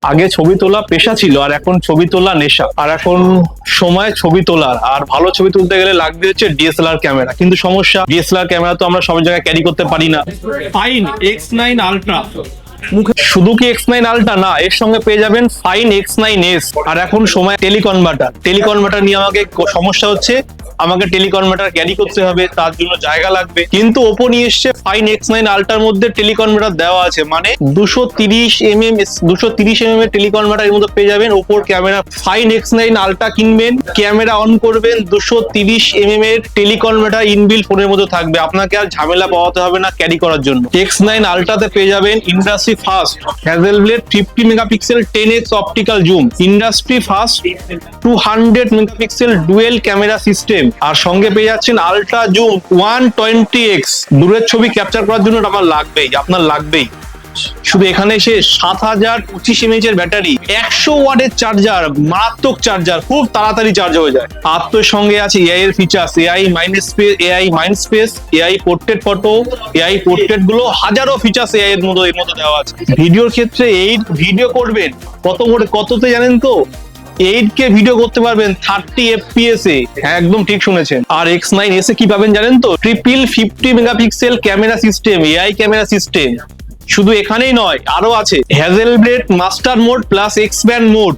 আগে ছবি তোলা পেশা ছিল, আর এখন ছবি তোলা নেশা। আর এখন সময় ছবি তোলার, আর ভালো ছবি তুলতে গেলে লাগবে হচ্ছে ডিএসএলআর ক্যামেরা। কিন্তু সমস্যা, ডিএসএলআর ক্যামেরা তো আমরা সব জায়গায় ক্যারি করতে পারি না। Fine X9 ultra. শুধু কি X9 আলট্রা না, এর সঙ্গে পেয়ে যাবেন ফাইন X9s। আর এখন সময় টেলিকনভার্টার নিয়ে আমাকে সমস্যা হচ্ছে, আমাকে টেলিকনভার্টার ক্যারি করতে হবে, তার জন্য জায়গা লাগবে। কিন্তু ওপো নিয়ে এসছে ফাইন X9 আলট্রার মধ্যে টেলিকনভার্টার দেওয়া আছে, মানে 230 mm এর টেলিকনভার্টার এর মধ্যে পেয়ে যাবেন। ওপোর ক্যামেরা ফাইন X9 আলট্রা কিনবেন, ক্যামেরা অন করবেন, 230 mm এর টেলিকনভার্টার ইনবিল্ট ফোনের মধ্যে থাকবে, আপনাকে আর ঝামেলা পাওয়াতে হবে না ক্যারি করার জন্য। X9 আলট্রাতে পেয়ে যাবেন industry first Hasselblad 50 megapixel 10x optical zoom, industry first 200 megapixel dual camera system, আর সঙ্গে পেয়ে যাচ্ছেন আলট্রা জুম 120x। দূরের ছবি ক্যাপচার করার জন্য আপনার লাগবেই। শুধু এখানে এসে 7025 mAh এর ব্যাটারি, 100 ওয়াটের চার্জার, মারাত্মক চার্জার, খুব তাড়াতাড়ি চার্জ হয়ে যায়। আর তোর সঙ্গে আছে এআই এর features, AI mind space, AI portrait photo, AI portrait গুলো, হাজারো ফিচার্স এআই এর মধ্যে দেওয়া আছে। ভিডিওর ক্ষেত্রে 8 ভিডিও করবেন কততে জানেন তো? 8K ভিডিও করতে পারবেন 30 FPS এ। হ্যাঁ, একদম ঠিক শুনেছেন। আর X9s এ কি পাবেন জানেন তো? Triple 50 megapixel camera system, AI camera system. শুধু এখানেই নয়, আরো আছে Hasselblad master mode plus expand mode.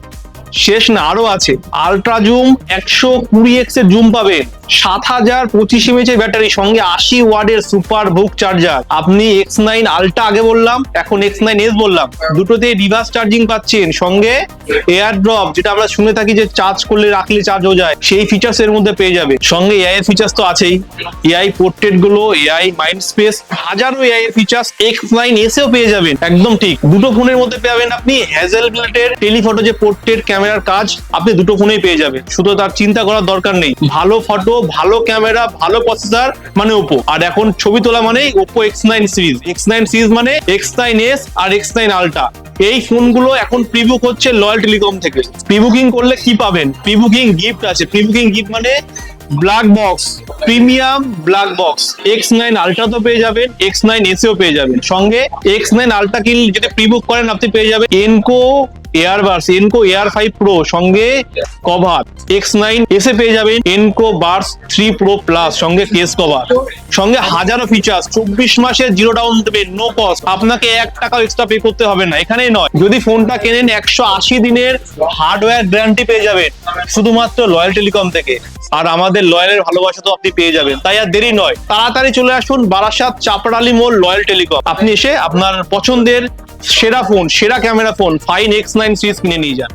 শেষ না, আরো আছে আলট্রা জুম 120x এর জুম পাবেন, 7025 mAh এর ব্যাটারি, সঙ্গে 80 ওয়াটের সুপার বুক চার্জার। আপনি X9 আলট্রা আগে বললাম, এখন X9s বললাম, দুটোতে রিভার্স চার্জিং পাচ্ছেন, সঙ্গে এয়ার ড্রপ, যেটা আমরা শুনে থাকি যে চার্জ করলে রাখলে চার্জ হয়ে যায়, সেই ফিচার্স এর মধ্যে পেয়ে যাবে। সঙ্গে এআই এর ফিচার্স তো আছেই, এআই পোর্ট্রেট গুলো, এআই মাইন্ড স্পেস, হাজারো এআই এর ফিচার্স X9s এও পেয়ে যাবেন। একদম ঠিক, দুটো ফোনের মধ্যে পাবেন আপনি হ্যাজেলব্লেডের টেলিফটো যে পোর্ট্রেট ক্যামেরার কাজ, আপনি দুটো ফোনেই পেয়ে যাবেন। শুধু তার চিন্তা করার দরকার নেই, ভালো ফটো, ভালো ক্যামেরা, ভালো প্রসেসর মানে ওপো। আর এখন ছবি তোলা মানে ওপো X9 সিরিজ মানে X9s আর X9 আলট্রা। এই ফোনগুলো এখন প্রিবুক হচ্ছে লয়াল টেলিকম থেকে। প্রিবুকিং করলে কি পাবেন? প্রিবুকিং গিফট আছে। প্রিবুকিং গিফট মানে black box, premium black box. X9 ultra তো পেয়ে যাবেন, X9s এও পেয়ে যাবেন। সঙ্গে X9 আলট্রা কিনলে যদি প্রিবুক করেন, আপনি পেয়ে যাবেন এনকো এয়ার 5 প্রো, সঙ্গে কভার। X9s এ পেয়ে যাবেন এনকো বার্স 3 প্রো প্লাস, সঙ্গে কেস কভার, সঙ্গে হাজারো ফিচার্স। 24 মাসের জিরো ডাউন দেবেন, নো কস্ট, আপনাকে 1 টাকাও এক্সট্রা পে করতে হবে না। এখানেই নয়, যদি ফোনটা কেনেন 180 দিনের হার্ডওয়্যার গ্যারান্টি পেয়ে যাবেন শুধুমাত্র লয়াল টেলিকম থেকে। আর আমাদের লয়ালের ভালোবাসা তো আপনি পেয়ে যাবেন। তাই আর দেরি নয়, তাড়াতাড়ি চলে আসুন বারাসাত চাপড়ালি মোড় লয়াল টেলিকম। আপনি এসে আপনার পছন্দের সেরা camera phone fine X9 series কিনে নিয়ে যান।